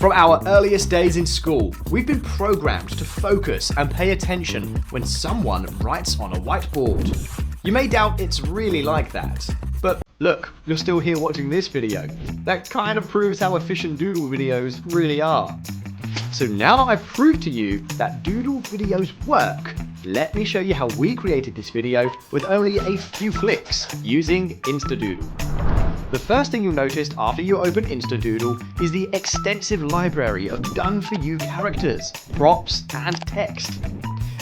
From our earliest days in school, we've been programmed to focus and pay attention when someone writes on a whiteboard. You may doubt it's really like that, but look, you're still here watching this video. That kind of proves how efficient doodle videos really are. So now that I've proved to you that doodle videos work, let me show you how we created this video with only a few clicks using Instadoodle. The first thing you'll notice after you open Instadoodle is the extensive library of done-for-you characters, props, and text.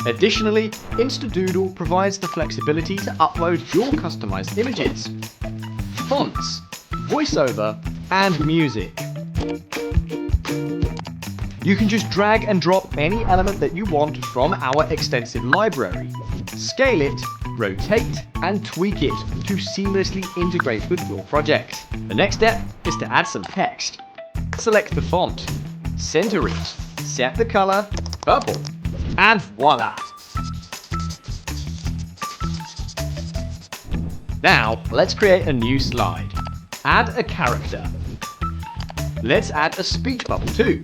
Additionally, Instadoodle provides the flexibility to upload your customized images, fonts, voiceover, and music. You can just drag and drop any element that you want from our extensive library, scale it, rotate, and tweak it to seamlessly integrate with your project. The next step is to add some text. Select the font, center it, set the color, purple, and voila! Now, let's create a new slide. Add a character. Let's add a speech bubble too.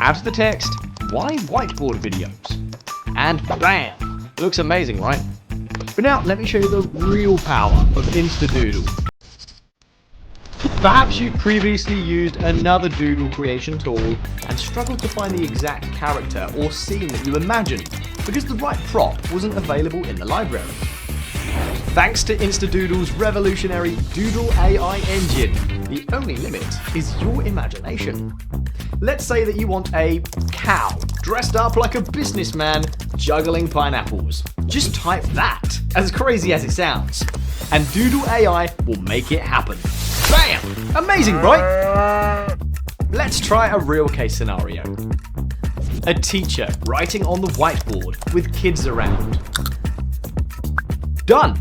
Add to the text, why whiteboard videos? And bam! Looks amazing, right? But now, let me show you the real power of Instadoodle. Perhaps you've previously used another doodle creation tool and struggled to find the exact character or scene that you imagined because the right prop wasn't available in the library. Thanks to Instadoodle's revolutionary Doodle AI engine, the only limit is your imagination. Let's say that you want a cow dressed up like a businessman juggling pineapples. Just type that, as crazy as it sounds, and Doodle AI will make it happen. Bam! Amazing, right? Let's try a real case scenario. A teacher writing on the whiteboard with kids around. Done!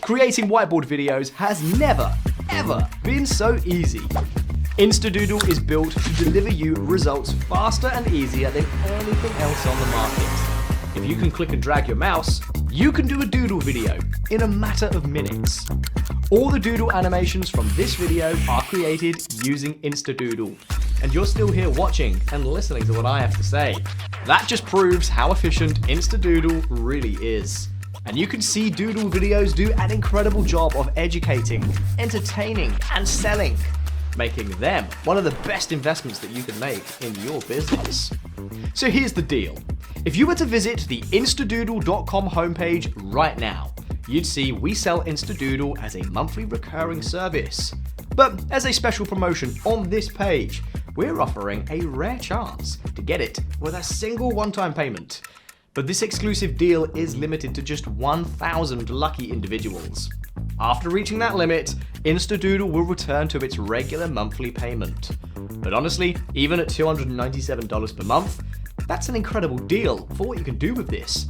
Creating whiteboard videos has never, ever been so easy. Instadoodle is built to deliver you results faster and easier than anything else on the market. If you can click and drag your mouse, you can do a doodle video in a matter of minutes. All the doodle animations from this video are created using Instadoodle, and you're still here watching and listening to what I have to say. That just proves how efficient Instadoodle really is. And you can see doodle videos do an incredible job of educating, entertaining, and selling, making them one of the best investments that you can make in your business. So here's the deal. If you were to visit the instadoodle.com homepage right now, you'd see we sell Instadoodle as a monthly recurring service. But as a special promotion on this page, we're offering a rare chance to get it with a single one-time payment. But this exclusive deal is limited to just 1,000 lucky individuals. After reaching that limit, Instadoodle will return to its regular monthly payment. But honestly, even at $297 per month, that's an incredible deal for what you can do with this.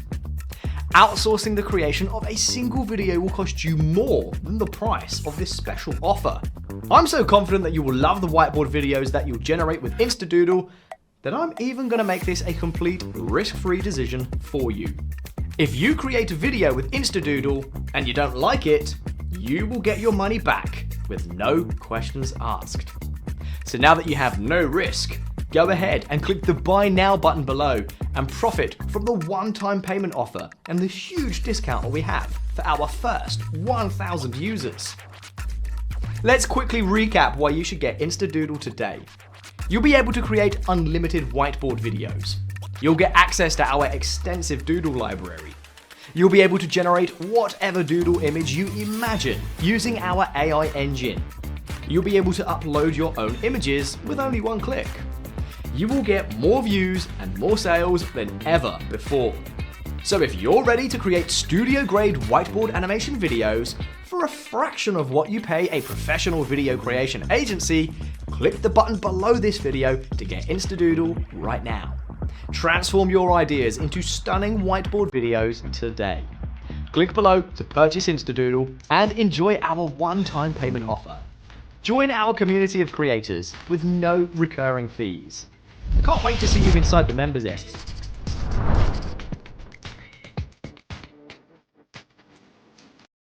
Outsourcing the creation of a single video will cost you more than the price of this special offer. I'm so confident that you will love the whiteboard videos that you'll generate with Instadoodle that I'm even going to make this a complete risk-free decision for you. If you create a video with Instadoodle and you don't like it, you will get your money back with no questions asked. So now that you have no risk, go ahead and click the Buy Now button below and profit from the one-time payment offer and the huge discount that we have for our first 1,000 users. Let's quickly recap why you should get Instadoodle today. You'll be able to create unlimited whiteboard videos. You'll get access to our extensive doodle library. You'll be able to generate whatever doodle image you imagine using our AI engine. You'll be able to upload your own images with only one click. You will get more views and more sales than ever before. So if you're ready to create studio-grade whiteboard animation videos for a fraction of what you pay a professional video creation agency, click the button below this video to get Instadoodle right now. Transform your ideas into stunning whiteboard videos today. Click below to purchase Instadoodle and enjoy our one-time payment offer. Join our community of creators with no recurring fees. I can't wait to see you inside the members area.